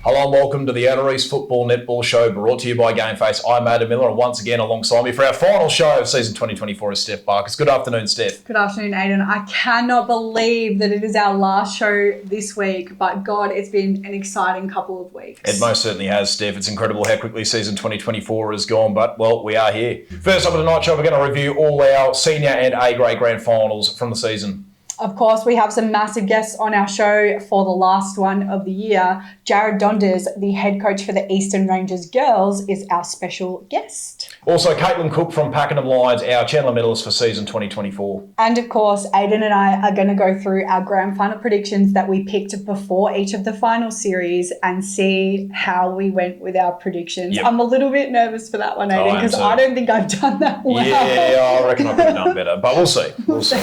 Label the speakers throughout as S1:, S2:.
S1: Hello and welcome to the Outer East Football Netball Show, brought to you by Gameface. I'm Aidan Miller, and once again alongside me for our final show of season 2024 is Steph Barkers. Good afternoon, Steph.
S2: Good afternoon, Aidan. I cannot believe that it is our last show this week, but God, it's been an exciting couple of weeks.
S1: It most certainly has, Steph. It's incredible how quickly season 2024 has gone, but, well, we are here. First up at the night show, we're going to review all our senior and A-grade grand finals from the season.
S2: Of course, we have some massive guests on our show for the last one of the year. Jarrad Donders, the head coach for the Eastern Ranges girls, is our special guest.
S1: Also, Caitlin Cooke from Pakenham Lions, our Chandler Medallist for season 2024.
S2: And of course, Aidan and I are going to go through our grand final predictions that we picked before each of the final series and see how we went with our predictions.
S1: Yep.
S2: I'm a little bit nervous for that one, Aidan, because I don't think I've done that well.
S1: Yeah, I reckon I could have done better, but we'll see. We'll see.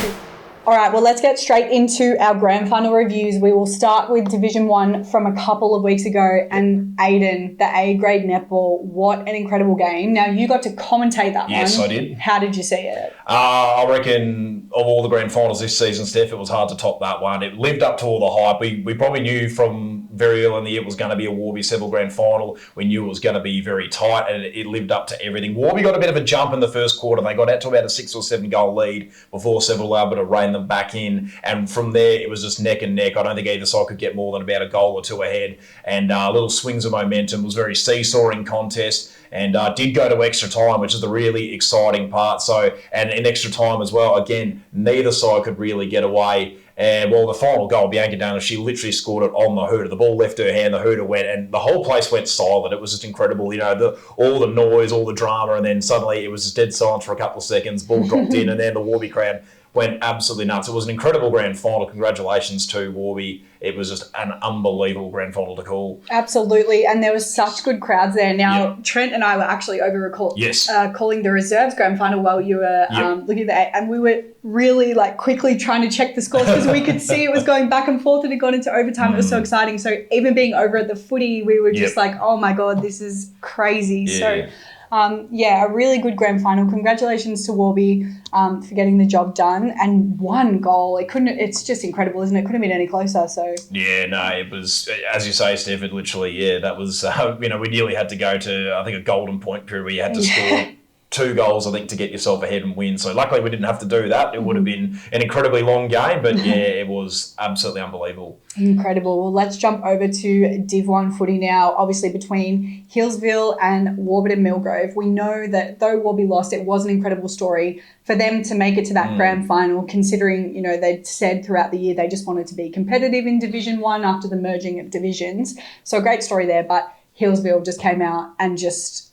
S2: All right, well, let's get straight into our grand final reviews. We will start with Division 1 from a couple of weeks ago. And Aidan, the A-grade netball, what an incredible game. Now, you got to commentate that one.
S1: Yes, I did.
S2: How did you see it?
S1: I reckon of all the grand finals this season, Steph, it was hard to top that one. It lived up to all the hype. We probably knew from very early in the year it was going to be a Warby Seville grand final. We knew it was going to be very tight, and it lived up to everything. Warby got a bit of a jump in the first quarter. They got out to about a 6 or 7 goal lead before Seville were able to rein them back in. And from there, it was just neck and neck. I don't think either side could get more than about a goal or two ahead. And little swings of momentum. It was a very seesawing contest. And did go to extra time, which is the really exciting part. So, and in extra time as well, again, neither side could really get away. And, well, the final goal, Bianca Dana, she literally scored it on the hooter. The ball left her hand, the hooter went, and the whole place went silent. It was just incredible, you know, all the noise, all the drama, and then suddenly it was just dead silence for a couple of seconds. Ball dropped in, and then the Warby crowd went absolutely nuts. It was an incredible grand final. Congratulations to Warby. It was just an unbelievable grand final to call.
S2: Absolutely, and there was such good crowds there. Now, Trent and I were actually over calling the reserves grand final while you were looking at that, and we were really quickly trying to check the scores because we could see it was going back and forth and it got into overtime. It was so exciting. So even being over at the footy, we were just like, oh my God, this is crazy.
S1: Yeah.
S2: So a really good grand final. Congratulations to Warby for getting the job done, and one goal. It's just incredible, isn't it? Couldn't have been any closer. So
S1: yeah, no, it was, as you say, Steph, it literally, that was, we nearly had to go to, I think, a golden point period where you had to score 2 goals, I think, to get yourself ahead and win. So luckily we didn't have to do that. It would have been an incredibly long game, but it was absolutely unbelievable.
S2: Incredible. Well, let's jump over to Div 1 footy now. Obviously between Hillsville and Warburton Millgrove. We know that though Warby lost, it was an incredible story for them to make it to that grand final, considering, they'd said throughout the year they just wanted to be competitive in Division 1 after the merging of divisions. So a great story there, but Hillsville just came out and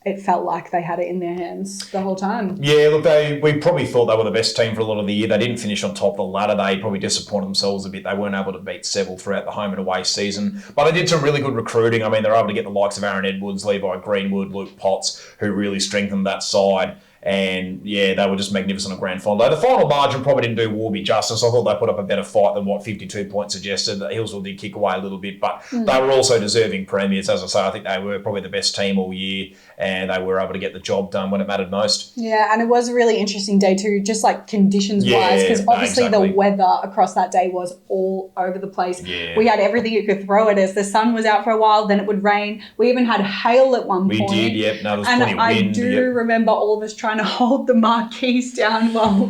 S2: it felt like they had it in their hands the whole time. Yeah,
S1: look, we probably thought they were the best team for a lot of the year. They didn't finish on top of the ladder. They probably disappointed themselves a bit. They weren't able to beat Seville throughout the home and away season. But they did some really good recruiting. I mean, they're able to get the likes of Aaron Edwards, Levi Greenwood, Luke Potts, who really strengthened that side. And, they were just magnificent on grand final. The final margin probably didn't do Warby justice. I thought they put up a better fight than what 52 points suggested. Hillsville did kick away a little bit, but they were also deserving premiers. As I say, I think they were probably the best team all year, and they were able to get the job done when it mattered most.
S2: Yeah, and it was a really interesting day too, just conditions-wise, because obviously the weather across that day was all over the place. Yeah. We had everything you could throw at us. The sun was out for a while, then it would rain. We even had hail at one point.
S1: We did, yep. No, there was plenty of wind.
S2: And I do remember all of us trying to hold the marquees down while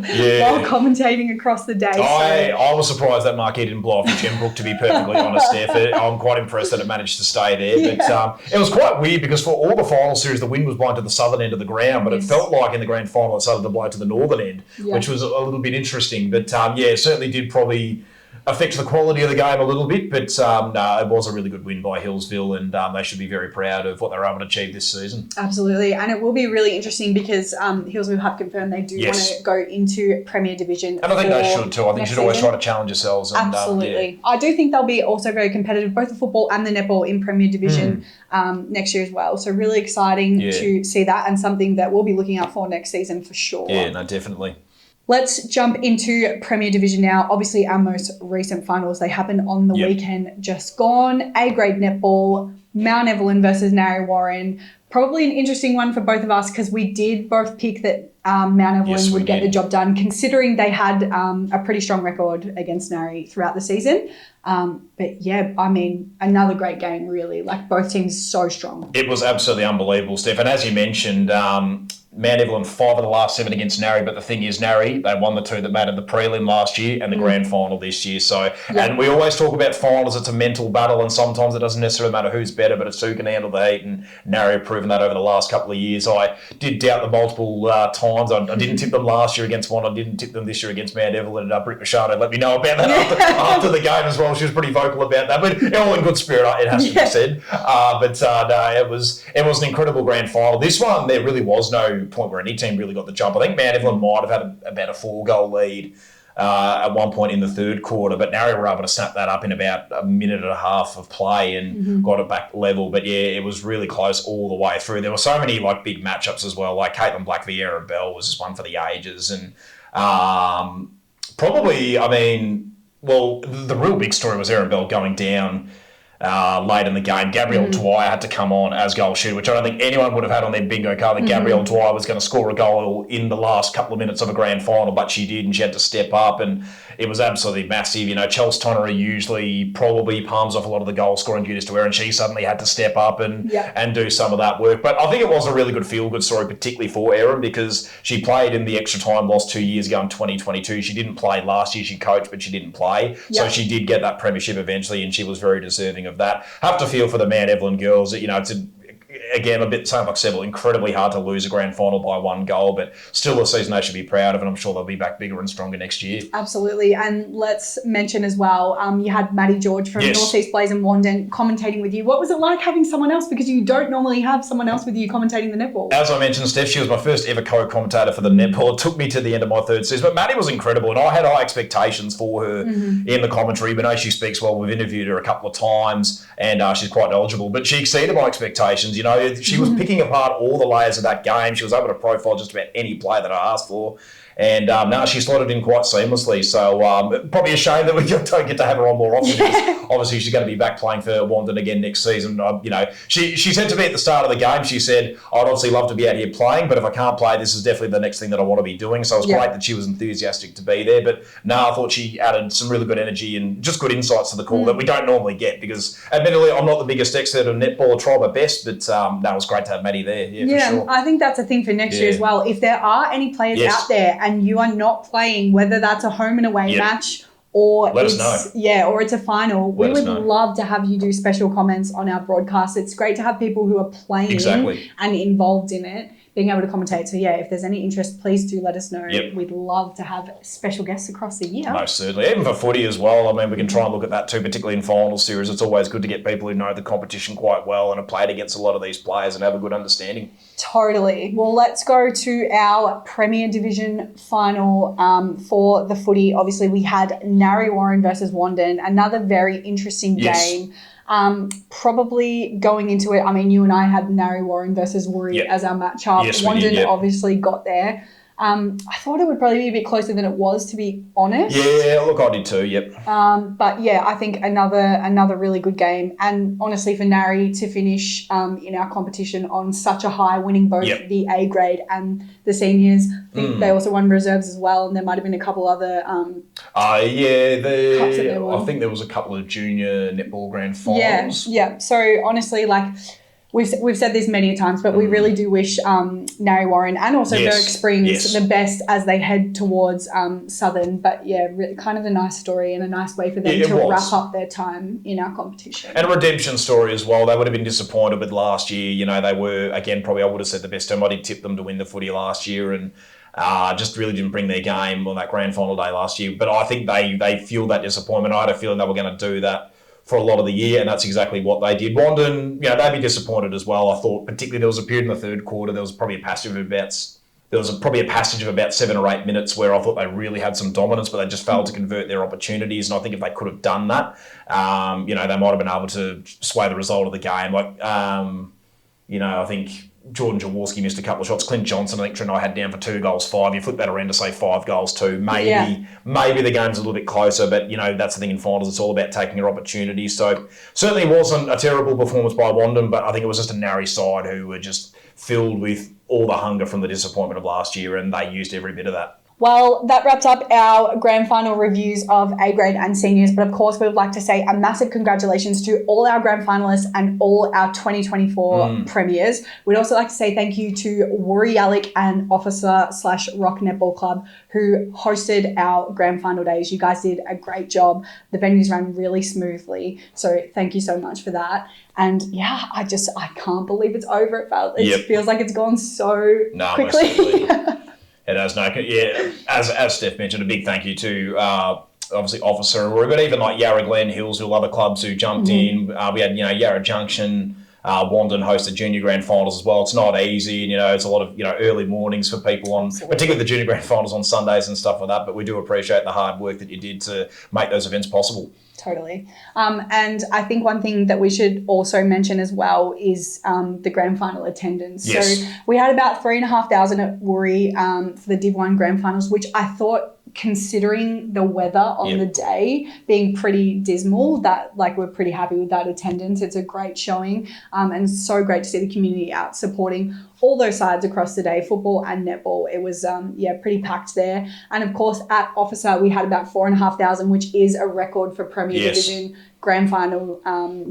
S2: commentating across the day.
S1: I was surprised that marquee didn't blow off the Gembrook, to be perfectly honest, Steph. I'm quite impressed that it managed to stay there. But it was quite weird because for all the final series, the wind was blowing to the southern end of the ground, but it felt like in the grand final it started to blow to the northern end, which was a little bit interesting. But it certainly did probably affect the quality of the game a little bit, but no, it was a really good win by Hillsville, and they should be very proud of what they were able to achieve this season.
S2: Absolutely, and it will be really interesting because Hillsville have confirmed they do want to go into Premier Division.
S1: And I think they should too. I think you should always try to challenge yourselves. And,
S2: absolutely. I do think they'll be also very competitive, both the football and the netball in Premier Division next year as well. So really exciting to see that, and something that we'll be looking out for next season for sure.
S1: Yeah, no, definitely.
S2: Let's jump into Premier Division now. Obviously, our most recent finals, they happened on the weekend just gone. A-grade netball, Mount Evelyn versus Narre Warren. Probably an interesting one for both of us because we did both pick that Mount Evelyn would get the job done, considering they had a pretty strong record against Nari throughout the season. But yeah, I mean, another great game, really. Like, both teams so strong.
S1: It was absolutely unbelievable, Steph. And as you mentioned, Mount Evelyn 5 of the last 7 against Nari, but the thing is, Nari, they won the 2 that mattered, the prelim last year and the grand final this year. So, and we always talk about finals, it's a mental battle, and sometimes it doesn't necessarily matter who's better, but it's who can handle the heat, and Nari have proven that over the last couple of years. I did doubt them multiple times. I didn't tip them last year against one, I didn't tip them this year against Mount Evelyn, and Britt Machado let me know about that after the game as well. She was pretty vocal about that, but all in good spirit, it has to be said. No, it was an incredible grand final. This one, there really was no point where any team really got the jump. I think Mount Evelyn might have had about a 4-goal lead at one point in the third quarter, but Nari were able to snap that up in about a minute and a half of play and got it back level. But yeah, it was really close all the way through. There were so many like big matchups as well, like Caitlin Black Vieira Bell was just one for the ages. And probably, I mean, well, the real big story was Erin Bell going down late in the game. Gabrielle Dwyer had to come on as goal shooter, which I don't think anyone would have had on their bingo card that Gabrielle Dwyer was going to score a goal in the last couple of minutes of a grand final, but she did, and she had to step up, and it was absolutely massive. You know, Chelsea Tonnery usually probably palms off a lot of the goal scoring duties to her, and she suddenly had to step up and do some of that work. But I think it was a really good feel-good story, particularly for Erin, because she played in the extra time loss 2 years ago in 2022. She didn't play last year. She coached, but she didn't play. So she did get that premiership eventually, and she was very deserving of that. Have to feel for the Mount Evelyn girls. You know, it's again, a bit, same like Seville, incredibly hard to lose a grand final by 1 goal, but still a season they should be proud of, and I'm sure they'll be back bigger and stronger next year.
S2: Absolutely. And let's mention as well, you had Maddie George from North East Blaze and Wandon commentating with you. What was it like having someone else? Because you don't normally have someone else with you commentating the netball.
S1: As I mentioned, Steph, she was my first ever co-commentator for the netball. It took me to the end of my 3rd season, but Maddie was incredible, and I had high expectations for her in the commentary, but I know she speaks well. We've interviewed her a couple of times, and she's quite knowledgeable, but she exceeded my expectations. You know, she was picking apart all the layers of that game. She was able to profile just about any play that I asked for. And now she slotted in quite seamlessly. So probably a shame that we don't get to have her on more often. Because obviously, she's going to be back playing for Wandon again next season. You know, she said to me at the start of the game, she said, "I'd obviously love to be out here playing, but if I can't play, this is definitely the next thing that I want to be doing." So it was great that she was enthusiastic to be there. But no, I thought she added some really good energy and just good insights to the call that we don't normally get. Because admittedly, I'm not the biggest expert on netball. I try my best, but it was great to have Maddie there. Yeah, for sure.
S2: I think that's a thing for next year as well. If there are any players out there and you are not playing, whether that's a home and away match or or it's a final, we would love to have you do special comments on our broadcast. It's great to have people who are playing and involved in it being able to commentate. So if there's any interest, please do let us know. We'd love to have special guests across the year.
S1: Most certainly. Even for footy as well. I mean, we can try and look at that too, particularly in final series. It's always good to get people who know the competition quite well and have played against a lot of these players and have a good understanding.
S2: Totally. Well, let's go to our Premier Division final for the footy. Obviously, we had Narre Warren versus Wandon, another very interesting game. Probably going into it, I mean, you and I had Narre Warren versus Woori as our matchup. Wandon obviously got there. I thought it would probably be a bit closer than it was, to be honest.
S1: Yeah, look, I did too,
S2: But I think another really good game. And honestly, for Narre to finish in our competition on such a high, winning both the A grade and the seniors. I think they also won reserves as well, and there might have been a couple other
S1: I think there was a couple of junior netball grand finals.
S2: So honestly, like, We've said this many times, but we really do wish Narre Warren and also Berwick Springs the best as they head towards Southern. But really kind of a nice story and a nice way for them to wrap up their time in our competition.
S1: And a redemption story as well. They would have been disappointed with last year. You know, they were, again, probably I would have said the best team. I did tip them to win the footy last year, and just really didn't bring their game on that grand final day last year. But I think they feel that disappointment. I had a feeling they were going to do that for a lot of the year, and that's exactly what they did. Wandon, they'd be disappointed as well. I thought, particularly, there was a period in the third quarter, there was probably a passage of about 7 or 8 minutes where I thought they really had some dominance, but they just failed to convert their opportunities. And I think if they could have done that, they might have been able to sway the result of the game. I think Jordan Jaworski missed a couple of shots. Clint Johnson, I think Trent and I had down for 2 goals, 5. You flip that around to say 5 goals, 2. Maybe the game's a little bit closer, but that's the thing in finals. It's all about taking your opportunities. So certainly wasn't a terrible performance by Wandon, but I think it was just a narrow side who were just filled with all the hunger from the disappointment of last year, and they used every bit of that.
S2: Well, that wraps up our grand final reviews of A grade and seniors. But of course, we would like to say a massive congratulations to all our grand finalists and all our 2024 premiers. We'd also like to say thank you to Woori Yallick and Officer/Rock Netball Club who hosted our grand final days. You guys did a great job. The venues ran really smoothly. So thank you so much for that. And yeah, I can't believe it's over. It feels like it's gone so quickly.
S1: It has as Steph mentioned, a big thank you to obviously Officer and Rory, but even like Yarra Glen, Hillsville, other clubs who jumped in. We had Yarra Junction, Wandon hosted junior grand finals as well. It's not easy, and it's a lot of early mornings for people particularly the junior grand finals on Sundays and stuff like that. But we do appreciate the hard work that you did to make those events possible.
S2: Totally. And I think one thing that we should also mention as well is the grand final attendance.
S1: Yes.
S2: So we had about 3,500 at Woori for the Div 1 grand finals, which I thought, considering the weather on the day being pretty dismal, that we're pretty happy with that attendance. It's a great showing and so great to see the community out supporting all those sides across the day, football and netball. It was pretty packed there. And of course at Officer we had about 4,500, which is a record for Premier Division grand final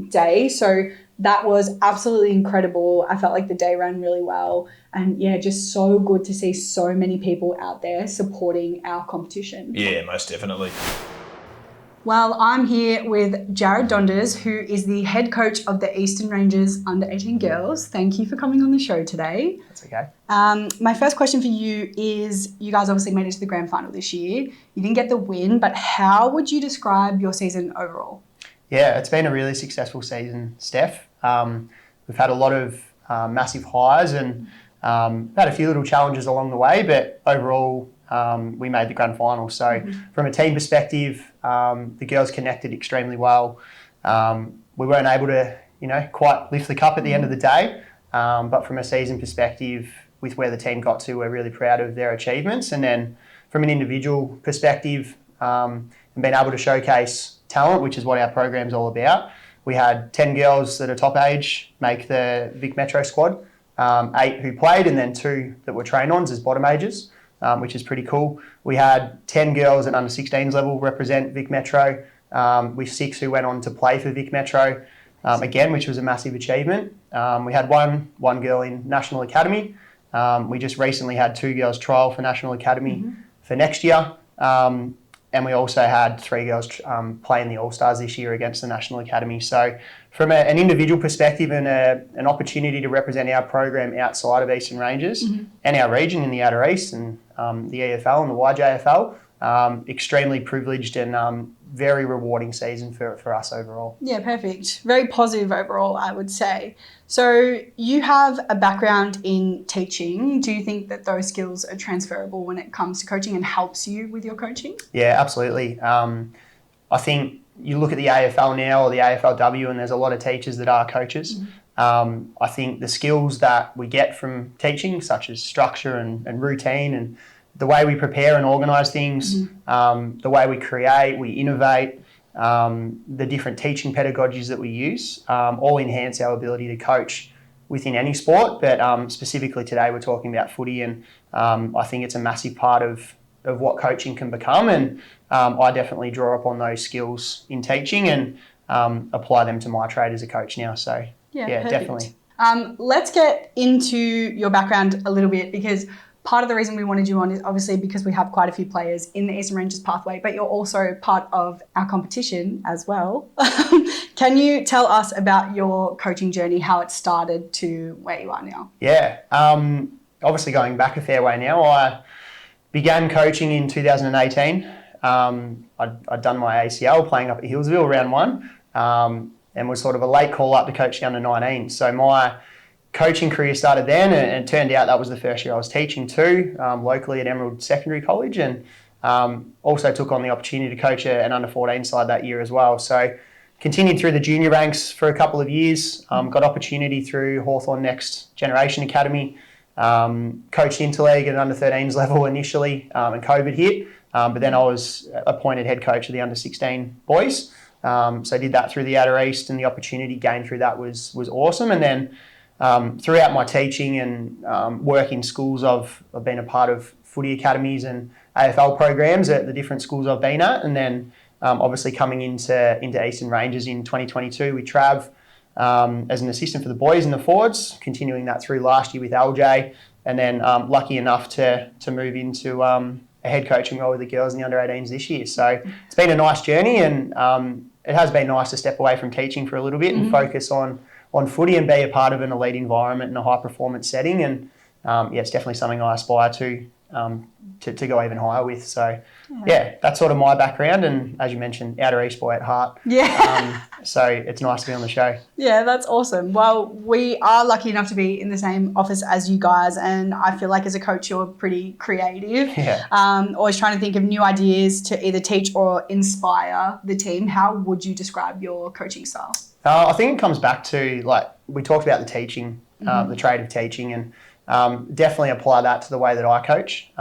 S2: day. So that was absolutely incredible. I felt like the day ran really well. And just so good to see so many people out there supporting our competition.
S1: Yeah, most definitely.
S2: Well, I'm here with Jarrad Donders, who is the head coach of the Eastern Ranges Under-18 girls. Thank you for coming on the show today.
S3: That's okay.
S2: My first question for you is, you guys obviously made it to the grand final this year. You didn't get the win, but how would you describe your season overall?
S3: Yeah, it's been a really successful season, Steph. We've had a lot of massive highs and had a few little challenges along the way, but overall we made the grand final. So from a team perspective, the girls connected extremely well. We weren't able to, quite lift the cup at the end of the day, but from a season perspective, with where the team got to, we're really proud of their achievements. And then from an individual perspective, and being able to showcase talent, which is what our program's all about. We had 10 girls that are top age make the Vic Metro squad, 8 who played and then 2 that were train-ons as bottom ages, which is pretty cool. We had 10 girls at under-16s level represent Vic Metro, with 6 who went on to play for Vic Metro, again, which was a massive achievement. We had one girl in National Academy. We just recently had 2 girls trial for National Academy for next year. And we also had 3 girls playing the All-Stars this year against the National Academy. So from an individual perspective and an opportunity to represent our program outside of Eastern Ranges and our region in the Outer East and the EFL and the YJFL, extremely privileged and very rewarding season for us overall.
S2: Yeah, perfect. Very positive overall, I would say. So you have a background in teaching. Do you think that those skills are transferable when it comes to coaching and helps you with your coaching?
S3: Yeah, absolutely. I think you look at the AFL now or the AFLW and there's a lot of teachers that are coaches. I think the skills that we get from teaching, such as structure and routine and the way we prepare and organise things, the way we create, we innovate, the different teaching pedagogies that we use, all enhance our ability to coach within any sport. But specifically today we're talking about footy, and I think it's a massive part of what coaching can become. And I definitely draw upon those skills in teaching and apply them to my trade as a coach now. So yeah, definitely.
S2: Let's get into your background a little bit, because part of the reason we wanted you on is obviously because we have quite a few players in the Eastern Ranges pathway, but you're also part of our competition as well. Can you tell us about your coaching journey, how it started to where you are now? Yeah,
S3: obviously going back a fair way now, I began coaching in 2018. I'd done my ACL playing up at Hillsville round 1 and was sort of a late call up to coach the under-19. So my coaching career started then, and it turned out that was the first year I was teaching too, locally at Emerald Secondary College, and also took on the opportunity to coach an under-14 side that year as well. So continued through the junior ranks for a couple of years, got opportunity through Hawthorn Next Generation Academy, coached interleague at under 13s level initially, and COVID hit. But then I was appointed head coach of the under 16 boys. So I did that through the Outer East, and the opportunity gained through that was awesome. And then throughout my teaching and work in schools, I've been a part of footy academies and AFL programs at the different schools I've been at. And then obviously coming into Eastern Ranges in 2022 with Trav as an assistant for the boys and the forwards, continuing that through last year with LJ, and then lucky enough to move into a head coaching role with the girls in the under 18s this year. So it's been a nice journey, and it has been nice to step away from teaching for a little bit and focus on footy and be a part of an elite environment in a high performance setting. And it's definitely something I aspire to go even higher with. So that's sort of my background, and as you mentioned, Outer East boy at heart. So it's nice to be on the show.
S2: Yeah, that's awesome. Well, we are lucky enough to be in the same office as you guys, and I feel like as a coach you're pretty creative. Always trying to think of new ideas to either teach or inspire the team. How would you describe your coaching style?
S3: I think it comes back to, like, we talked about the teaching, the trade of teaching, and definitely apply that to the way that I coach.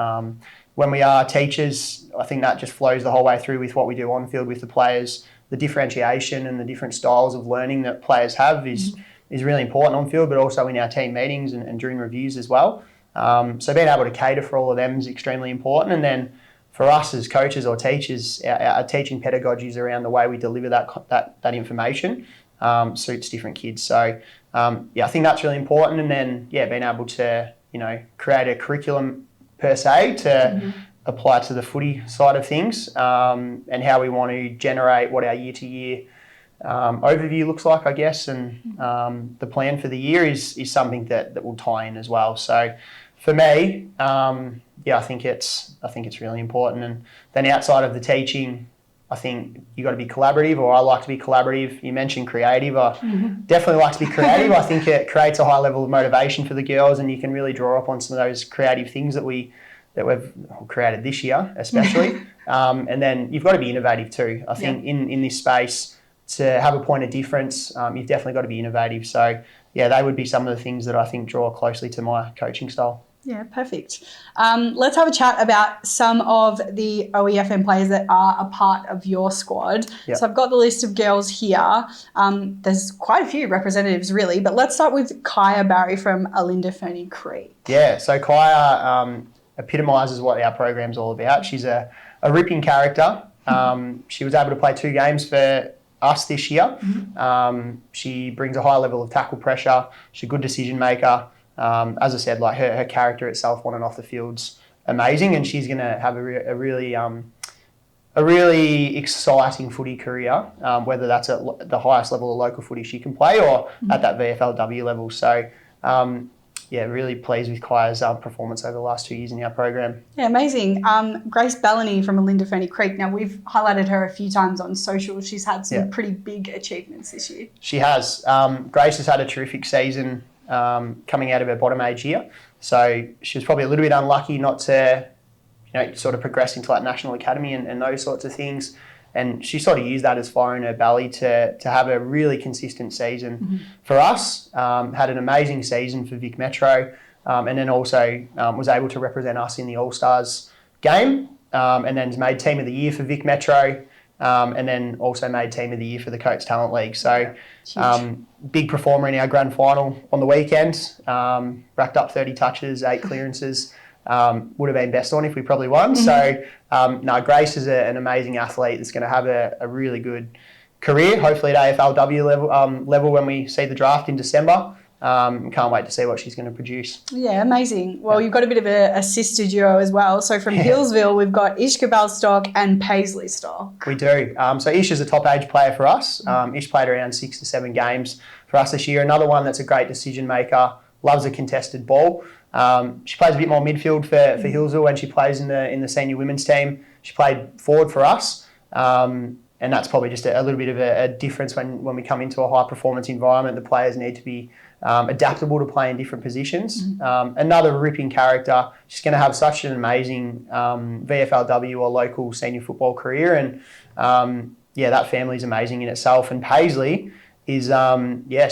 S3: When we are teachers, I think that just flows the whole way through with what we do on field with the players. The differentiation and the different styles of learning that players have is really important on field, but also in our team meetings and during reviews as well. So being able to cater for all of them is extremely important. And then for us as coaches or teachers, our teaching pedagogies around the way we deliver that information suits different kids. So I think that's really important. And then being able to create a curriculum per se to apply to the footy side of things, and how we want to generate what our year-to-year overview looks like, I guess, and the plan for the year is something that will tie in as well. So for me, I think it's really important. And then outside of the teaching, I think you got to be collaborative, or I like to be collaborative. You mentioned creative. I definitely like to be creative. I think it creates a high level of motivation for the girls, and you can really draw upon some of those creative things that we've created this year, especially. And then you've got to be innovative too. I think in this space, to have a point of difference, you've definitely got to be innovative. So they would be some of the things that I think draw closely to my coaching style.
S2: Yeah, perfect. Let's have a chat about some of the OEFM players that are a part of your squad. So I've got the list of girls here. There's quite a few representatives really, but let's start with Kaya Barry from Alinda Fernie Creek.
S3: Yeah, so Kaya epitomises what our program's all about. She's a ripping character. She was able to play 2 games for us this year. She brings a high level of tackle pressure. She's a good decision maker. As I said, like her character itself on and off the field's amazing, and she's going to have a really exciting footy career, whether that's at the highest level of local footy she can play or at that VFLW level. So, really pleased with Kaya's performance over the last 2 years in our program.
S2: Yeah, amazing. Grace Bellany from Alinda Fernie Creek. Now, we've highlighted her a few times on social. She's had some pretty big achievements this year. She
S3: has. Grace has had a terrific season coming out of her bottom age year. So she was probably a little bit unlucky not to, sort of progress into like national academy and those sorts of things. And she sort of used that as fire in her belly to have a really consistent season for us. Had an amazing season for Vic Metro, and then also was able to represent us in the All-Stars game, and then made Team of the Year for Vic Metro, and then also made Team of the Year for the Coates Talent League. So big performer in our grand final on the weekend. Racked up 30 touches, 8 clearances. Would have been best on if we probably won. So Grace is an amazing athlete that's going to have a really good career, hopefully at AFLW level when we see the draft in December. Can't wait to see what she's going to produce.
S2: Yeah, amazing. Well, you've got a bit of a sister duo as well. So from Hillsville, we've got Ishka Bellstock and Paisley Stock.
S3: We do. So Ish is a top age player for us. Ish played around 6 to 7 games for us this year. Another one that's a great decision maker, loves a contested ball. She plays a bit more midfield for Hillsville when she plays in the senior women's team. She played forward for us. And that's probably just a little bit of a difference when we come into a high performance environment. The players need to be adaptable to play in different positions. Another ripping character. She's going to have such an amazing VFLW or local senior football career, and that family's amazing in itself. And Paisley is,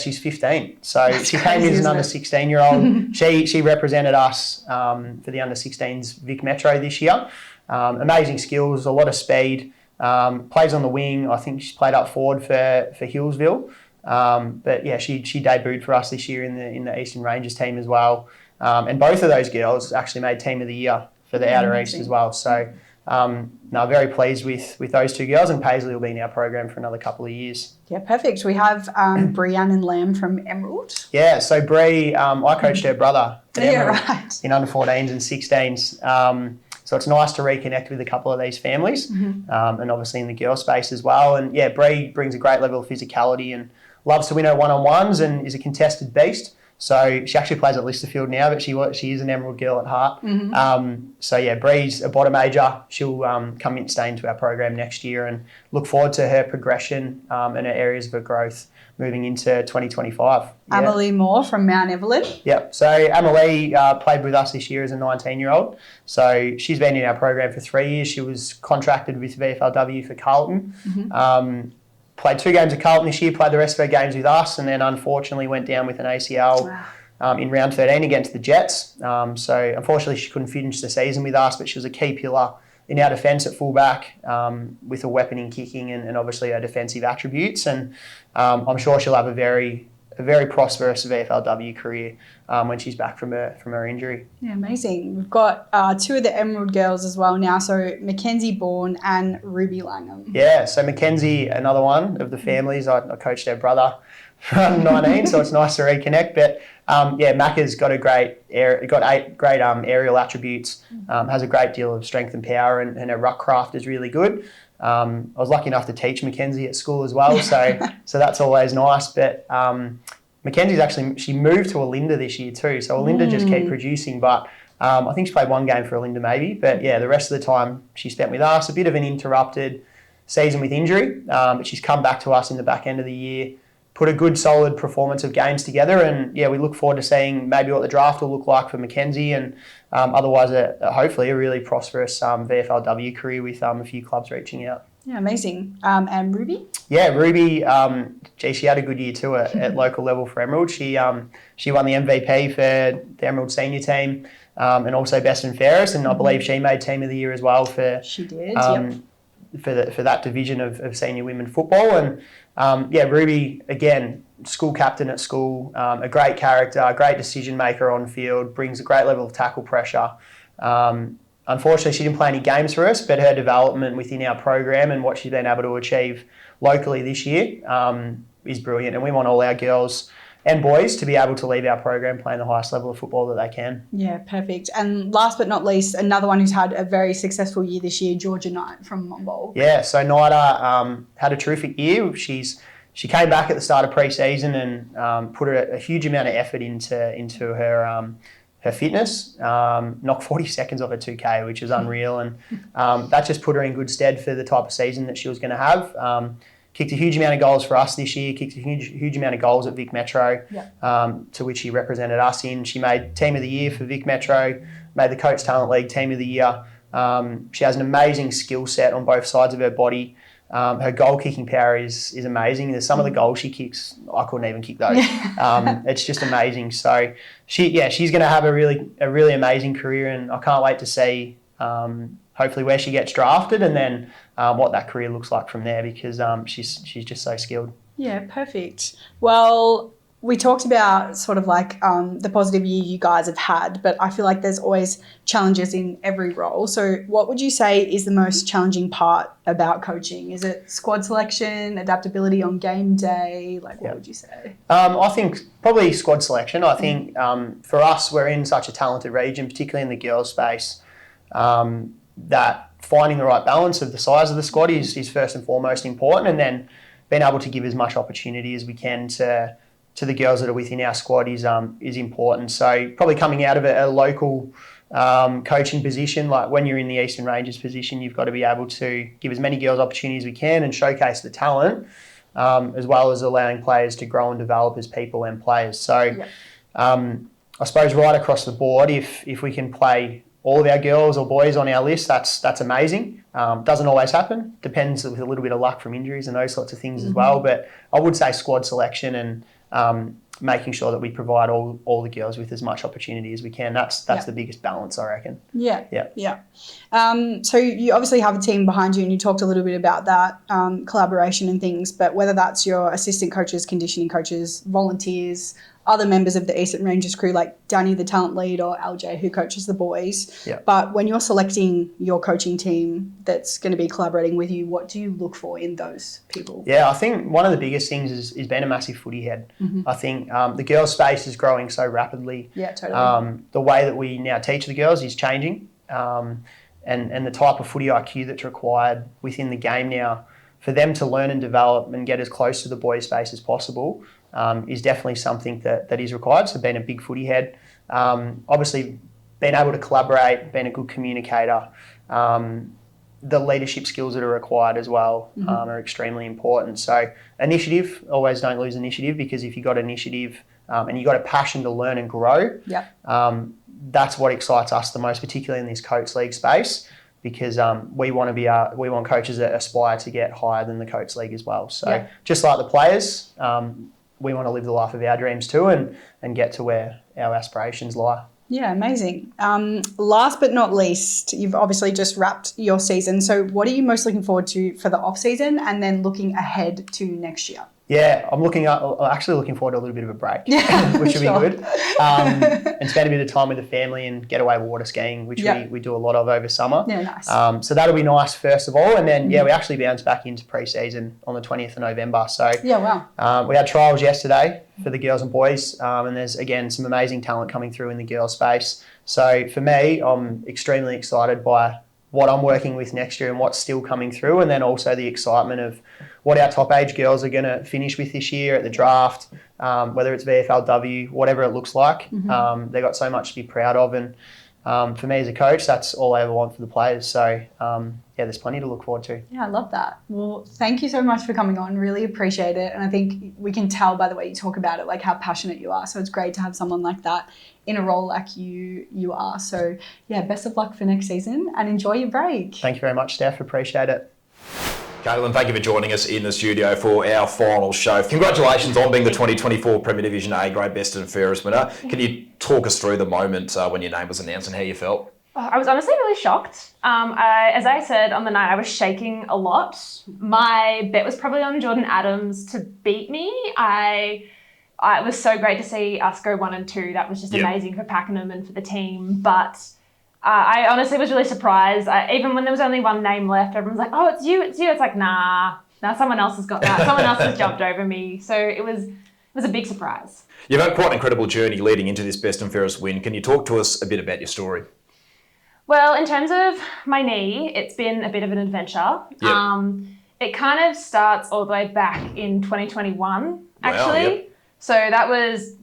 S3: she's 15. So
S2: That's
S3: she came in as an under 16-year-old. She represented us for the under 16s Vic Metro this year. Amazing skills, a lot of speed. Plays on the wing. I think she's played up forward for Hillsville. But yeah, she debuted for us this year in the Eastern Ranges team as well. And both of those girls actually made Team of the Year for the Outer East as well. So very pleased with those two girls, and Paisley will be in our program for another couple of years.
S2: Yeah, perfect. We have Brianne and Lamb from Emerald.
S3: Yeah, so Bree, I coached her brother at Emerald
S2: right.
S3: in under 14s and 16s. So it's nice to reconnect with a couple of these families, and obviously in the girl space as well. And yeah, Bree brings a great level of physicality and loves to win her one-on-ones and is a contested beast. So she actually plays at Listerfield now, but she is an Emerald girl at heart. So yeah, Bree's a bottom major. She'll stay into our program next year, and look forward to her progression and her areas of her growth moving into 2025. Yeah.
S2: Amelie Moore from Mount Evelyn.
S3: Yep. So Amelie played with us this year as a 19-year-old. So she's been in our program for 3 years. She was contracted with VFLW for Carlton. Played 2 games at Carlton this year, played the rest of her games with us, and then unfortunately went down with an ACL in round 13 against the Jets. So unfortunately she couldn't finish the season with us, but she was a key pillar in our defence at fullback with a weapon in kicking and obviously her defensive attributes. And I'm sure she'll have a very prosperous VFLW career when she's back from her injury.
S2: Yeah, amazing. We've got 2 of the Emerald girls as well now, so Mackenzie Bourne and Ruby Langham.
S3: Yeah, so Mackenzie, another one of the families. I coached her brother from 19, so it's nice to reconnect. But Macca's got great aerial attributes, has a great deal of strength and power, and her ruck craft is really good. I was lucky enough to teach Mackenzie at school as well, so that's always nice. But Mackenzie's she moved to Olinda this year too, so Olinda just keep producing. But I think she played 1 game for Olinda maybe, but yeah, the rest of the time she spent with us. A bit of an interrupted season with injury, but she's come back to us in the back end of the year, put a good solid performance of games together, and yeah, we look forward to seeing maybe what the draft will look like for Mackenzie, and otherwise hopefully a really prosperous VFLW career with a few clubs reaching out.
S2: Yeah, amazing. And Ruby?
S3: Yeah, Ruby, she had a good year too at local level for Emerald. She won the MVP for the Emerald senior team, and also best and fairest, and I believe she made Team of the Year as well
S2: she did,
S3: for that division of senior women football. And Ruby, again, school captain at school, a great character, a great decision maker on field, brings a great level of tackle pressure. Unfortunately, she didn't play any games for us, but her development within our program and what she's been able to achieve locally this year is brilliant. And we want all our girls and boys to be able to leave our program playing the highest level of football that they can. Yeah,
S2: perfect. And last but not least, another one who's had a very successful year this year, Georgia Knight from Monbulk.
S3: Yeah, so Nida had a terrific year. She came back at the start of pre-season and put a huge amount of effort into her fitness, knocked 40 seconds off a 2K, which is unreal. And that just put her in good stead for the type of season that she was going to have. Kicked a huge amount of goals for us this year, kicked a huge amount of goals at Vic Metro, to which she represented us in. She made Team of the Year for Vic Metro, made the Coach Talent League Team of the Year. She has an amazing skill set on both sides of her body. Her goal kicking power is amazing. There's some of the goals she kicks, I couldn't even kick those. It's just amazing. So she's going to have a really amazing career, and I can't wait to see hopefully where she gets drafted and then what that career looks like from there, because she's just so skilled.
S2: Yeah, perfect. Well, we talked about sort of like the positive year you guys have had, but I feel like there's always challenges in every role. So what would you say is the most challenging part about coaching? Is it squad selection, adaptability on game day? Like, what would you say?
S3: I think probably squad selection. I think for us, we're in such a talented region, particularly in the girls space, that finding the right balance of the size of the squad is first and foremost important, and then being able to give as much opportunity as we can to the girls that are within our squad is important. So probably coming out of a local coaching position, like when you're in the Eastern Ranges position, you've got to be able to give as many girls opportunities as we can and showcase the talent, as well as allowing players to grow and develop as people and players. So I suppose right across the board, if we can play all of our girls or boys on our list, that's amazing. Doesn't always happen. Depends with a little bit of luck from injuries and those sorts of things as well. But I would say squad selection and making sure that we provide all the girls with as much opportunity as we can. That's the biggest balance, I reckon.
S2: Yeah. So you obviously have a team behind you, and you talked a little bit about that collaboration and things, but whether that's your assistant coaches, conditioning coaches, volunteers, other members of the Eastern Ranges crew like Danny, the talent lead, or LJ, who coaches the boys.
S3: Yeah.
S2: But when you're selecting your coaching team that's going to be collaborating with you, what do you look for in those people?
S3: Yeah, I think one of the biggest things is being a massive footy head. I think the girls' space is growing so rapidly.
S2: Yeah, totally.
S3: The way that we now teach the girls is changing, and the type of footy IQ that's required within the game now for them to learn and develop and get as close to the boys' space as possible is definitely something that is required. So being a big footy head, obviously being able to collaborate, being a good communicator, the leadership skills that are required as well are extremely important. So initiative, always don't lose initiative, because if you've got initiative and you've got a passion to learn and grow, that's what excites us the most, particularly in this coach league space, because we want coaches that aspire to get higher than the coach league as well. So just like the players, we want to live the life of our dreams too and get to where our aspirations lie.
S2: Yeah, amazing. Last but not least, you've obviously just wrapped your season. So what are you most looking forward to for the off season, and then looking ahead to next year?
S3: Yeah, I'm actually looking forward to a little bit of a break, which would be good. And spend a bit of time with the family and get away water skiing, which we do a lot of over summer.
S2: Yeah, nice.
S3: So that'll be nice, first of all. And then, we actually bounce back into pre-season on the 20th of November. So we had trials yesterday for the girls and boys. And there's, again, some amazing talent coming through in the girls space. So for me, I'm extremely excited by what I'm working with next year and what's still coming through, and then also the excitement of what our top age girls are going to finish with this year at the draft, whether it's VFLW, whatever it looks like. They've got so much to be proud of, and for me as a coach, that's all I ever want for the players. So there's plenty to look forward to.
S2: Yeah, I love that. Well, thank you so much for coming on. Really appreciate it. And I think we can tell by the way you talk about it, like how passionate you are. So it's great to have someone like that in a role like you are. So best of luck for next season and enjoy your break.
S3: Thank you very much, Steph. Appreciate it.
S1: Caitlin, thank you for joining us in the studio for our final show. Congratulations on being the 2024 Premier Division A grade best and fairest winner. Can you talk us through the moment when your name was announced and how you felt?
S4: I was honestly really shocked. As I said on the night, I was shaking a lot. My bet was probably on Jordan Adams to beat me. It was so great to see us go 1 and 2. That was just amazing for Pakenham and for the team. But I honestly was really surprised. Even when there was only one name left, everyone's like, "Oh, it's you, it's you." It's like, nah, someone else has got that. Someone else has jumped over me. So it was a big surprise.
S1: You've had quite an incredible journey leading into this best and fairest win. Can you talk to us a bit about your story?
S4: Well, in terms of my knee, it's been a bit of an adventure. It kind of starts all the way back in 2021, actually. So that was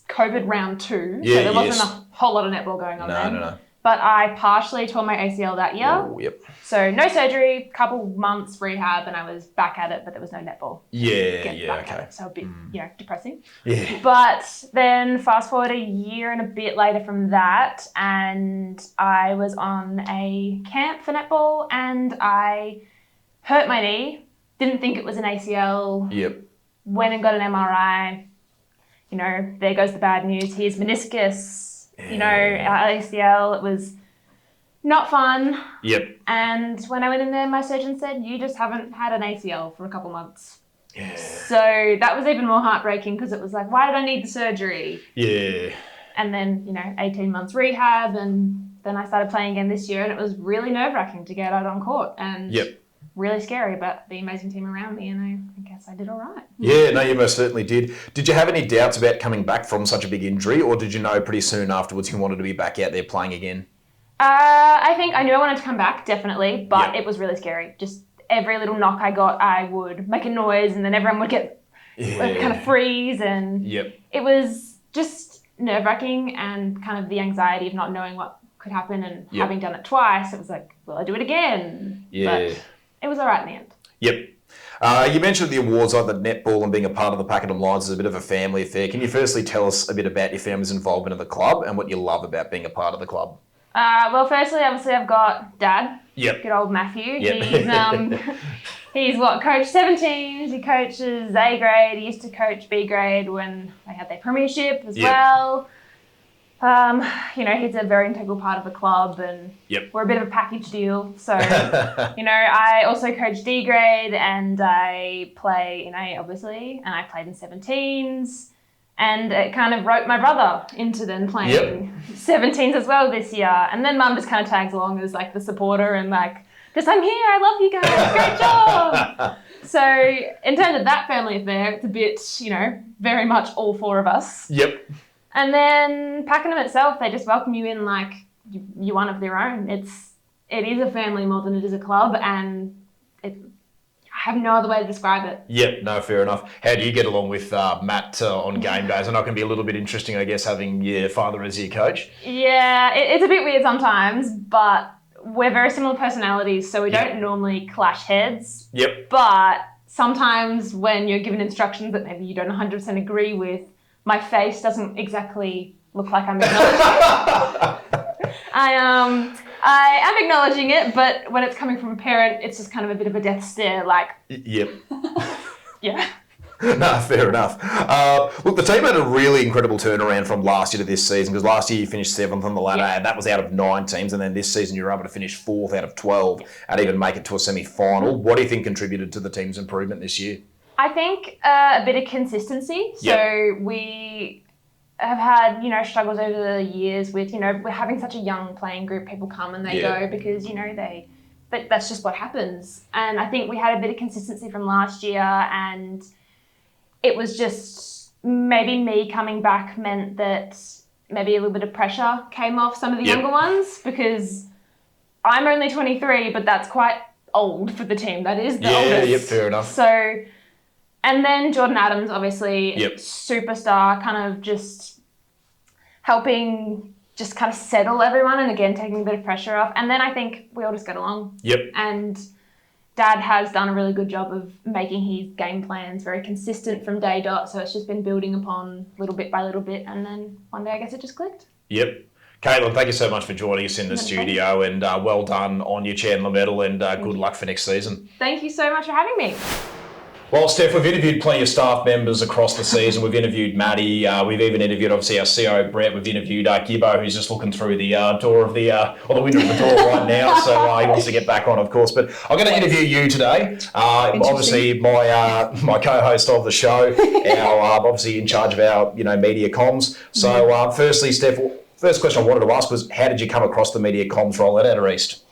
S4: COVID round 2. So there wasn't a whole lot of netball going on then.
S1: No.
S4: But I partially tore my ACL that year.
S1: Oh,
S4: So no surgery, couple months rehab, and I was back at it, but there was no netball.
S1: Okay.
S4: So a bit, depressing.
S1: Yeah.
S4: But then fast forward a year and a bit later from that, and I was on a camp for netball, and I hurt my knee. Didn't think it was an ACL. Went and got an MRI. There goes the bad news. Here's meniscus. ACL. It was not fun. And when I went in there, my surgeon said, "You just haven't had an ACL for a couple months." So that was even more heartbreaking, because it was like, why did I need the surgery? And then, 18 months rehab, and then I started playing again this year, and it was really nerve-wracking to get out on court. And really scary, but the amazing team around me, and I guess I did all right.
S1: Yeah, no, you most certainly did. Did you have any doubts about coming back from such a big injury, or did you know pretty soon afterwards you wanted to be back out there playing again?
S4: I think I knew I wanted to come back, definitely, but it was really scary. Just every little knock I got, I would make a noise, and then everyone would get kind of freeze, and it was just nerve-wracking, and kind of the anxiety of not knowing what could happen, and having done it twice, it was like, will I do it again? But it was all right in the end.
S1: You mentioned the awards like the netball and being a part of the Pakenham Lions is a bit of a family affair. Can you firstly tell us a bit about your family's involvement in the club and what you love about being a part of the club?
S4: Well, firstly, obviously, I've got Dad.
S1: Yep.
S4: Good old Matthew.
S1: Yep.
S4: He's coached 17s. He coaches A grade. He used to coach B grade when they had their premiership as well. He's a very integral part of the club, and we're a bit of a package deal. So, I also coach D grade, and I play in A, obviously, and I played in 17s. And it kind of roped my brother into then playing 17s as well this year. And then Mum just kind of tags along as like the supporter and like, just I'm here, I love you guys, great job. So in terms of that family affair, it's a bit, very much all four of us.
S1: Yep.
S4: And then Pakenham itself, they just welcome you in like you're one of their own. It is a family more than it is a club, and I have no other way to describe it.
S1: Yep, no, fair enough. How do you get along with Matt on game days? I know it can be a little bit interesting, I guess, having your father as your coach.
S4: Yeah, it's a bit weird sometimes, but we're very similar personalities, so we don't normally clash heads.
S1: Yep.
S4: But sometimes when you're given instructions that maybe you don't 100% agree with, my face doesn't exactly look like I'm acknowledging it. I am acknowledging it, but when it's coming from a parent, it's just kind of a bit of a death stare, like...
S1: Yep.
S4: Yeah.
S1: No, fair enough. Look, the team had a really incredible turnaround from last year to this season, because last year you finished 7th on the ladder, and that was out of 9 teams, and then this season you were able to finish 4th out of 12 and even make it to a semi-final. What do you think contributed to the team's improvement this year?
S4: I think a bit of consistency. So we have had, struggles over the years with, we're having such a young playing group. People come and they go because, that's just what happens. And I think we had a bit of consistency from last year, and it was just maybe me coming back meant that maybe a little bit of pressure came off some of the younger ones, because I'm only 23, but that's quite old for the team. That is the oldest.
S1: Yeah, fair enough.
S4: So, and then Jordan Adams, obviously, superstar, kind of just helping just kind of settle everyone and, again, taking a bit of pressure off. And then I think we all just get along.
S1: Yep.
S4: And Dad has done a really good job of making his game plans very consistent from day dot. So it's just been building upon little bit by little bit. And then one day, I guess it just clicked.
S1: Yep. Caitlin, thank you so much for joining us in the studio, and well done on your Chandler medal, and good luck for next season.
S4: Thank you so much for having me.
S1: Well, Steph, we've interviewed plenty of staff members across the season. We've interviewed Maddie. We've even interviewed, obviously, our CO, Brett. We've interviewed Gibbo, who's just looking through the door of the, or the window of the door right now. So he wants to get back on, of course. But I'm going to interview you today. Obviously, my co-host of the show, obviously in charge of our, media comms. So, firstly, Steph, first question I wanted to ask was, how did you come across the media comms role at Outer East?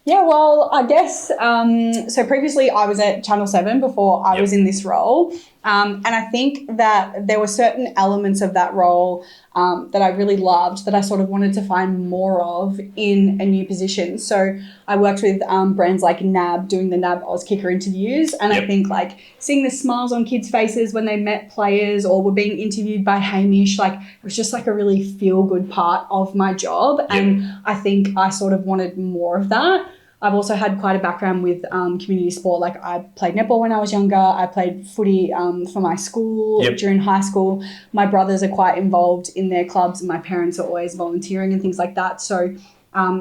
S2: Yeah, well, I guess, so previously I was at Channel 7 before I was in this role. And I think that there were certain elements of that role that I really loved, that I sort of wanted to find more of in a new position. So I worked with brands like NAB, doing the NAB Oz Kicker interviews. And I think like seeing the smiles on kids' faces when they met players or were being interviewed by Hamish, like it was just like a really feel-good part of my job. And I think I sort of wanted more of that. I've also had quite a background with community sport. Like I played netball when I was younger. I played footy for my school during high school. My brothers are quite involved in their clubs, and my parents are always volunteering and things like that. So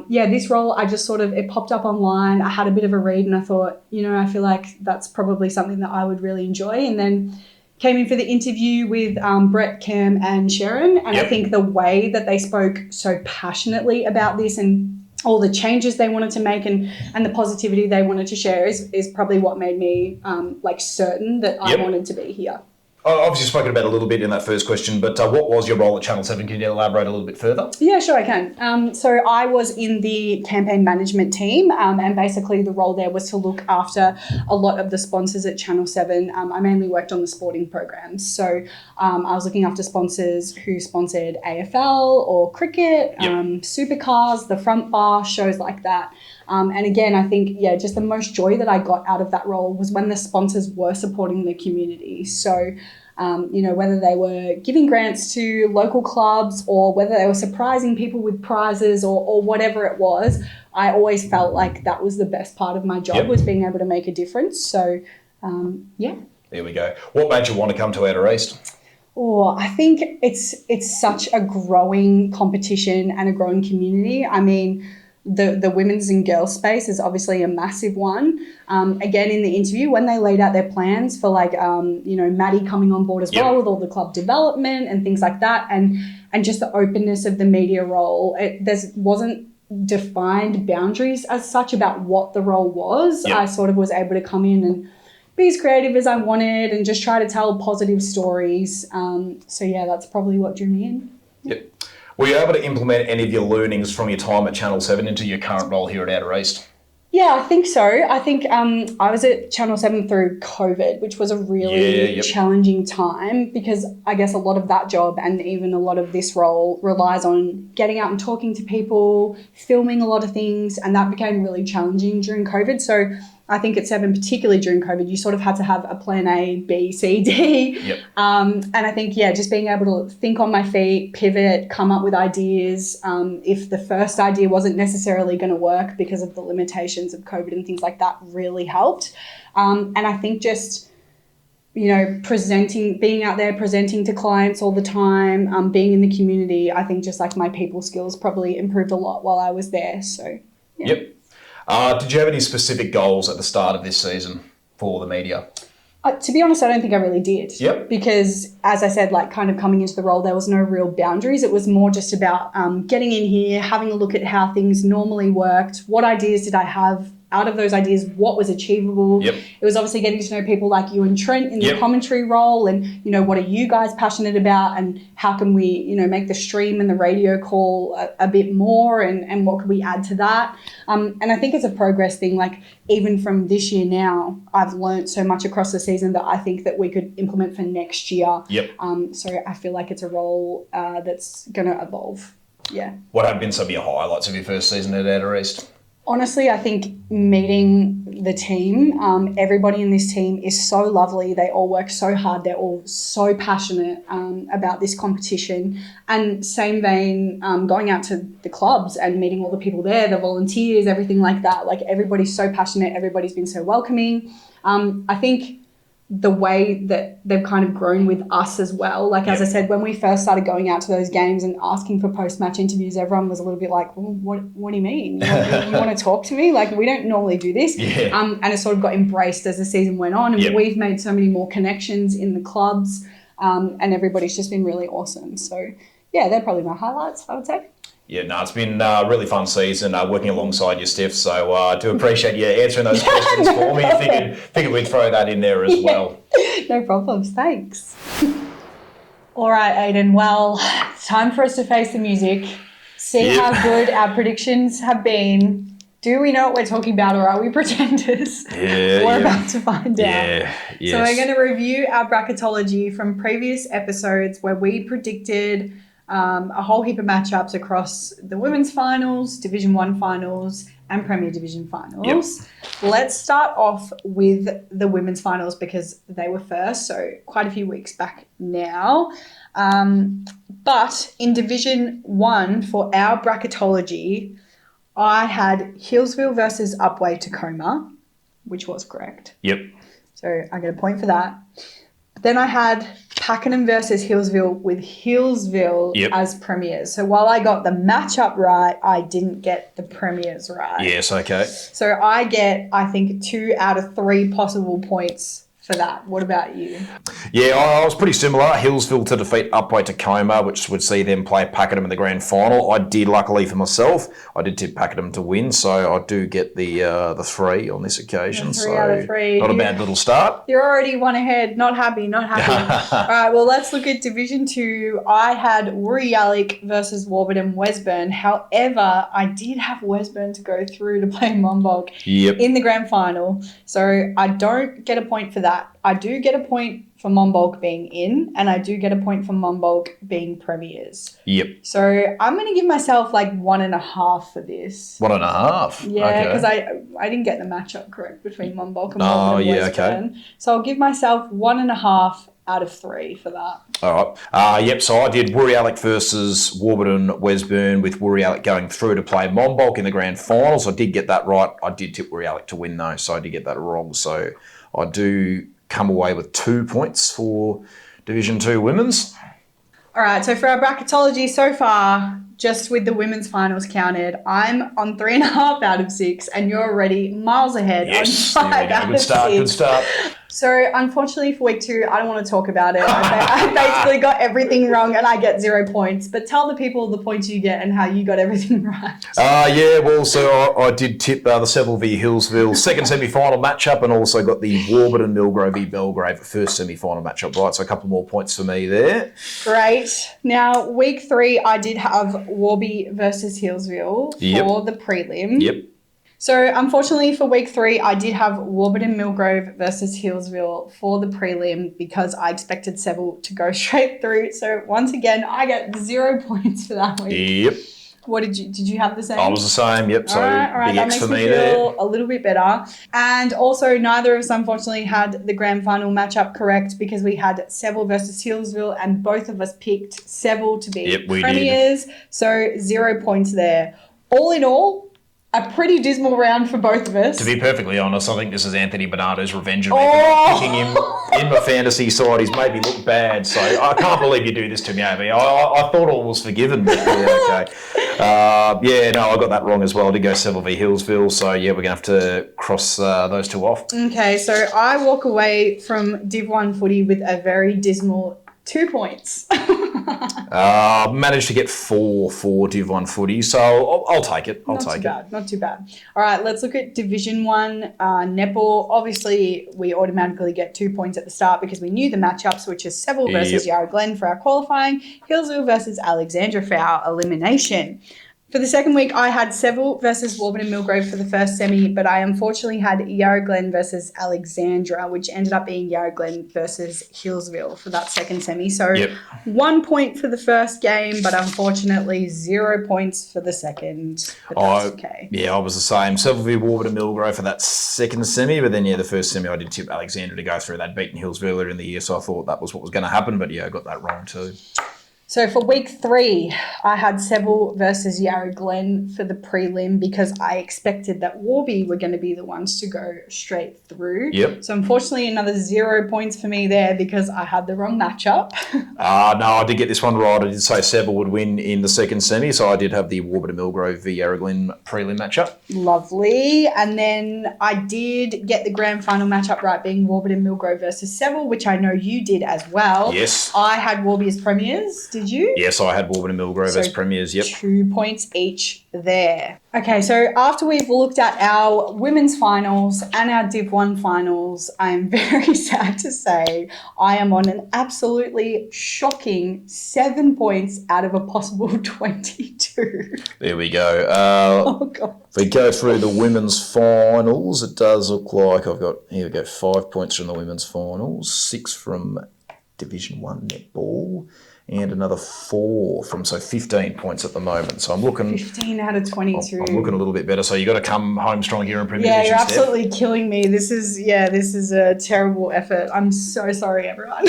S2: this role, I just it popped up online. I had a bit of a read and I thought, I feel like that's probably something that I would really enjoy. And then came in for the interview with Brett, Cam and Sharon. And I think the way that they spoke so passionately about this and all the changes they wanted to make and the positivity they wanted to share is probably what made me certain that I wanted to be here.
S1: Obviously spoken about a little bit in that first question, but what was your role at Channel 7? Can you elaborate a little bit further?
S2: Yeah, sure I can. So I was in the campaign management team, and basically the role there was to look after a lot of the sponsors at Channel 7. I mainly worked on the sporting programs. So I was looking after sponsors who sponsored AFL or cricket, supercars, the front bar, shows like that. And again, I think, just the most joy that I got out of that role was when the sponsors were supporting the community. So, whether they were giving grants to local clubs or whether they were surprising people with prizes or whatever it was, I always felt like that was the best part of my job, was being able to make a difference. So,
S1: There we go. What made you want to come to Outer East?
S2: Oh, I think it's such a growing competition and a growing community. I mean, the women's and girls space is obviously a massive one. Again, in the interview, when they laid out their plans for Maddie coming on board as well with all the club development and things like that, and just the openness of the media role, there wasn't defined boundaries as such about what the role was. I sort of was able to come in and be as creative as I wanted and just try to tell positive stories. That's probably what drew me in.
S1: Yep. Were you able to implement any of your learnings from your time at Channel 7 into your current role here at Outer East?
S2: Yeah, I think so. I think I was at Channel 7 through COVID, which was a really challenging time because I guess a lot of that job and even a lot of this role relies on getting out and talking to people, filming a lot of things, and that became really challenging during COVID. So I think at 7, particularly during COVID, you sort of had to have a plan A, B, C, D. And I think, just being able to think on my feet, pivot, come up with ideas. If the first idea wasn't necessarily going to work because of the limitations of COVID and things like that really helped. And I think just, being out there, presenting to clients all the time, being in the community, I think just like my people skills probably improved a lot while I was there. So, yeah.
S1: Yep. Did you have any specific goals at the start of this season for the media?
S2: To be honest, I don't think I really did.
S1: Yep.
S2: Because, as I said, kind of coming into the role, there was no real boundaries. It was more just about getting in here, having a look at how things normally worked. What ideas did I have? Out of those ideas, what was achievable? It was obviously getting to know people like you and Trent in the commentary role and, what are you guys passionate about and how can we, make the stream and the radio call a bit more and what could we add to that? And I think it's a progress thing. Even from this year now, I've learned so much across the season that I think that we could implement for next year. So I feel like it's a role that's going to evolve. Yeah.
S1: What have been some of your highlights of your first season at Outer East?
S2: Honestly, I think meeting the team, everybody in this team is so lovely. They all work so hard. They're all so passionate about this competition. And same vein, going out to the clubs and meeting all the people there, the volunteers, everything like that. Everybody's so passionate. Everybody's been so welcoming. I think the way that they've kind of grown with us as well. As I said, when we first started going out to those games and asking for post-match interviews, everyone was a little bit like, well, what do you mean? You want to talk to me? We don't normally do this. And it sort of got embraced as the season went on. And we've made so many more connections in the clubs and everybody's just been really awesome. So, they're probably my highlights, I would say.
S1: Yeah, no, it's been a really fun season working alongside you, Steph. So I do appreciate you answering those questions for me. Figured we'd throw that in there as well.
S2: No problems, thanks. All right, Aidan. Well, it's time for us to face the music, see how good our predictions have been. Do we know what we're talking about or are we pretenders? We're about to find out. So we're going to review our bracketology from previous episodes where we predicted a whole heap of matchups across the women's finals, Division 1 finals, and Premier Division finals. Let's start off with the women's finals because they were first, so quite a few weeks back now. But in Division 1 for our bracketology, I had Hillsville versus Upwey Tacoma, which was correct. So I get a point for that. Then I had Pakenham versus Hillsville with Hillsville as premiers. So while I got the matchup right, I didn't get the premiers right.
S1: Yes, okay.
S2: So I get, I think, 2 out of 3 possible points for that. What about you?
S1: Yeah, I was pretty similar. Hillsville to defeat Upwey Tacoma, which would see them play Pakenham in the grand final. I did, luckily for myself, I did tip Pakenham to win, so I do get the 3 on this occasion.
S2: The 3 out of 3.
S1: Not a bad little start.
S2: You're already 1 ahead. Not happy. All right, well, let's look at Division 2. I had Woorollalek versus Warburton Wesburn. However, I did have Wesburn to go through to play Monbulk in the grand final, so I don't get a point for that. I do get a point for Monbulk being in, and I do get a point for Monbulk being premiers. So I'm going to give myself 1.5 for this.
S1: 1.5?
S2: Yeah, because I didn't get the matchup correct between Monbulk and Warburton Wesburn.
S1: Okay.
S2: So I'll give myself 1.5 out of 3 for that.
S1: All right. So I did Woorollalek versus Warburton Wesburn with Woorollalek going through to play Monbulk in the grand finals. I did get that right. I did tip Woorollalek to win though, so I did get that wrong. So I do come away with 2 points for Division 2 women's.
S2: All right, so for our bracketology so far, just with the women's finals counted, I'm on 3.5 out of 6, and you're already miles ahead
S1: Yes,
S2: on 5
S1: there we go.
S2: out
S1: Good
S2: of
S1: start,
S2: 6.
S1: good start.
S2: So unfortunately for week 2, I don't want to talk about it. I basically got everything wrong and I get 0 points. But tell the people the points you get and how you got everything right.
S1: Yeah, well, so I did tip the Seville v Hillsville second semi-final matchup, and also got the Warburton Millgrove v Belgrave first semi-final matchup right. So a couple more points for me there.
S2: Great. Now, week 3, I did have Warby versus Hillsville for the prelim.
S1: Yep.
S2: So, unfortunately for week 3, I did have Warburton Millgrove versus Hillsville for the prelim because I expected Seville to go straight through. So, once again, I get 0 points for that week.
S1: Yep.
S2: What did you have the same?
S1: I was the same, yep. So
S2: all right,
S1: big
S2: that
S1: X
S2: makes
S1: for
S2: me
S1: me
S2: feel
S1: there.
S2: a little bit better. And also, neither of us unfortunately had the grand final matchup correct because we had Seville versus Hillsville, and both of us picked Seville to be
S1: we
S2: premiers. So 0 points there. All in all, a pretty dismal round for both of us.
S1: To be perfectly honest, I think this is Anthony Bernardo's revenge on me for picking him in my fantasy side. He's made me look bad, so I can't believe you do this to me, Abby. I thought all was forgiven, but yeah, okay. I got that wrong as well. I did go Seville v Hillsville, so yeah, we're going to have to cross those two off.
S2: Okay, so I walk away from Div 1 footy with a very dismal 2 points.
S1: Managed to get 4 for Div 1 footy, so I'll take it. I'll take it.
S2: Not too bad. All right, let's look at Division 1 netball. Obviously, we automatically get 2 points at the start because we knew the matchups, which is Seville versus Yarra Glen for our qualifying, Hillsville versus Alexandra for our elimination. For the second week, I had Seville versus Warburton Millgrove for the first semi, but I unfortunately had Yarra Glen versus Alexandra, which ended up being Yarra Glen versus Hillsville for that second semi. So 1 point for the first game, but unfortunately 0 points for the second. But that's okay.
S1: Yeah, I was the same. Seville v Warburton Millgrove for that second semi, but then the first semi I did tip Alexandra to go through. They'd beaten Hillsville earlier in the year, so I thought that was what was going to happen, but I got that wrong too.
S2: So for week 3, I had Seville versus Yarra Glen for the prelim because I expected that Warby were going to be the ones to go straight through.
S1: Yep.
S2: So unfortunately, another 0 points for me there because I had the wrong matchup.
S1: No, I did get this one right. I did say Seville would win in the second semi, so I did have the Warburton Millgrove v Yarra Glen prelim matchup.
S2: Lovely. And then I did get the grand final matchup right, being Warburton Millgrove versus Seville, which I know you did as well.
S1: Yes.
S2: I had Warby as premiers. Did you?
S1: Yes, I had Warburton Millgrove as premiers, yep.
S2: 2 points each there. Okay, so after we've looked at our women's finals and our Div 1 finals, I'm very sad to say I am on an absolutely shocking 7 points out of a possible 22.
S1: There we go.
S2: Oh, God.
S1: If we go through the women's finals, it does look like I've got, 5 points from the women's finals, 6 from Division 1 netball, and another 4 from, so 15 points at the moment. So I'm looking... 15
S2: out of 22.
S1: I'm looking a little bit better. So you got to come home strong here in Premier
S2: Yeah,
S1: Division,
S2: you're
S1: Steph.
S2: absolutely killing me. This is a terrible effort. I'm so sorry, everyone.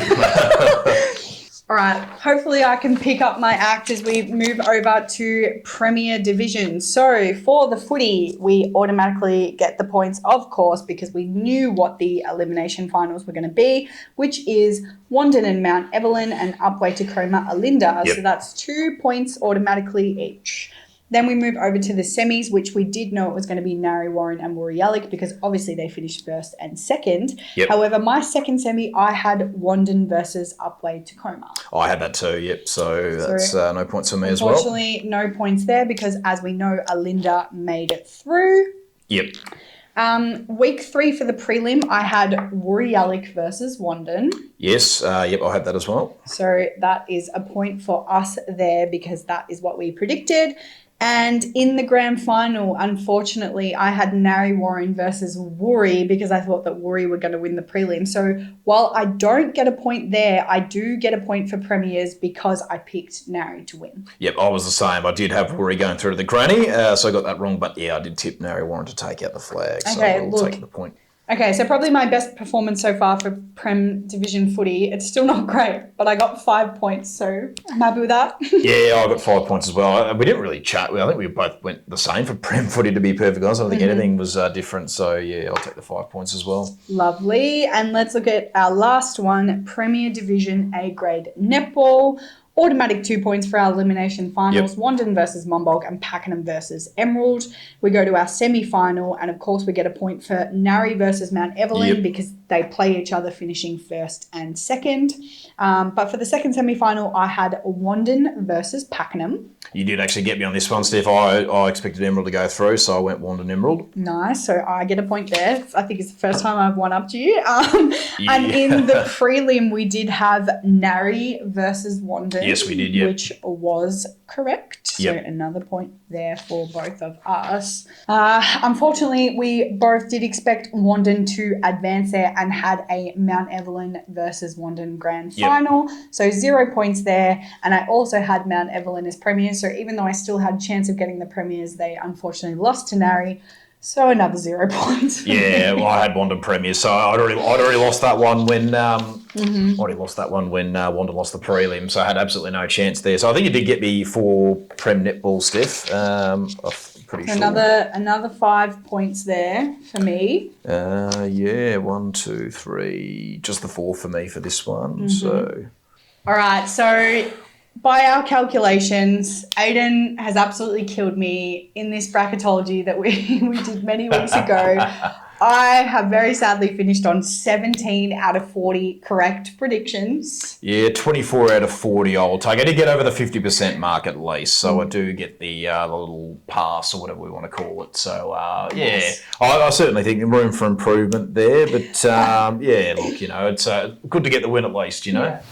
S2: All right, hopefully I can pick up my act as we move over to Premier Division. So for the footy, we automatically get the points, of course, because we knew what the elimination finals were going to be, which is Wandon and Mount Evelyn and Upway Tacoma Alinda.
S1: Yep.
S2: So that's 2 points automatically each. Then we move over to the semis, which we did know it was going to be Narre Warren and Woorollalek because obviously they finished first and second.
S1: Yep.
S2: However, my second semi, I had Wandon versus Upway Tacoma.
S1: I had that too, yep. So that's no points for me as well.
S2: Unfortunately, no points there because, as we know, Alinda made it through.
S1: Yep.
S2: Week 3 for the prelim, I had Woorollalek versus Wandon.
S1: Yes, I had that as well.
S2: So that is a point for us there because that is what we predicted. And in the grand final, unfortunately, I had Narre Warren versus Woori because I thought that Woori were going to win the prelim. So while I don't get a point there, I do get a point for premiers because I picked Narre to win.
S1: Yep, I was the same. I did have Woori going through to the granny, so I got that wrong. But yeah, I did tip Narre Warren to take out the flag. So
S2: Okay,
S1: we'll
S2: look,
S1: take the point.
S2: Okay, so probably my best performance so far for Prem Division footy. It's still not great, but I got 5 points, so I'm happy with that.
S1: Yeah, I got 5 points as well. We didn't really chat. I think we both went the same for Prem footy, to be perfectly honest. I don't think anything was different. So, yeah, I'll take the 5 points as well.
S2: Lovely. And let's look at our last one, Premier Division A grade netball. Automatic 2 points for our elimination finals, Wandon versus Monbulk and Pakenham versus Emerald. We go to our semi-final, and of course we get a point for Narry versus Mount Evelyn because they play each other, finishing first and second. But for the second semi-final, I had Wandon versus Pakenham.
S1: You did actually get me on this one, Steph. I expected Emerald to go through, so I went Wandon Emerald.
S2: Nice. So I get a point there. I think it's the first time I've one-upped you. And in the prelim, we did have Narry versus Wandon.
S1: Yes, we did,
S2: which was correct. So another point there for both of us. Unfortunately, we both did expect Wandon to advance there and had a Mount Evelyn versus Wandon grand final. So 0 points there. And I also had Mount Evelyn as premiers. So even though I still had chance of getting the premiers, they unfortunately lost to Narry. So another 0 points.
S1: Yeah, well, I had Wandon premiers, so I'd already lost that one when Wandon lost the prelim, so I had absolutely no chance there. So I think you did get me for Prem netball, Steph. I'm pretty sure.
S2: Another 5 points there for me.
S1: 1, 2, 3, just the 4 for me for this one. So,
S2: all right, so by our calculations, Aidan has absolutely killed me in this bracketology that we did many weeks ago. I have very sadly finished on 17 out of 40 correct predictions.
S1: Yeah, 24 out of 40 I'll take. I did get over the 50% mark at least, so I do get the little pass or whatever we want to call it. So, I certainly think room for improvement there. But, look, it's good to get the win at least,
S2: Yeah.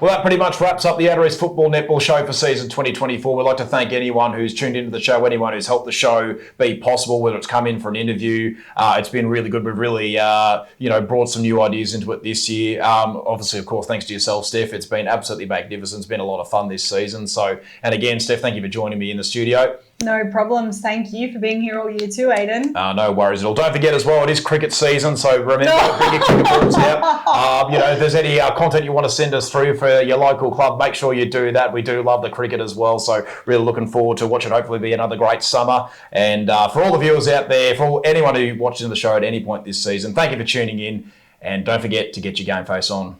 S1: Well, that pretty much wraps up the Outer East Football Netball Show for season 2024. We'd like to thank anyone who's tuned into the show, anyone who's helped the show be possible, whether it's come in for an interview. It's been really good. We've really, brought some new ideas into it this year. Obviously, of course, thanks to yourself, Steph. It's been absolutely magnificent. It's been a lot of fun this season. So, and again, Steph, thank you for joining me in the studio.
S2: No problems. Thank you for being here all year too, Aidan.
S1: No worries at all. Don't forget as well, it is cricket season, so remember to bring your cricket balls out. If there's any content you want to send us through for your local club, make sure you do that. We do love the cricket as well, so really looking forward to what should hopefully be another great summer. And for all the viewers out there, for anyone who watches the show at any point this season, thank you for tuning in, and don't forget to get your game face on.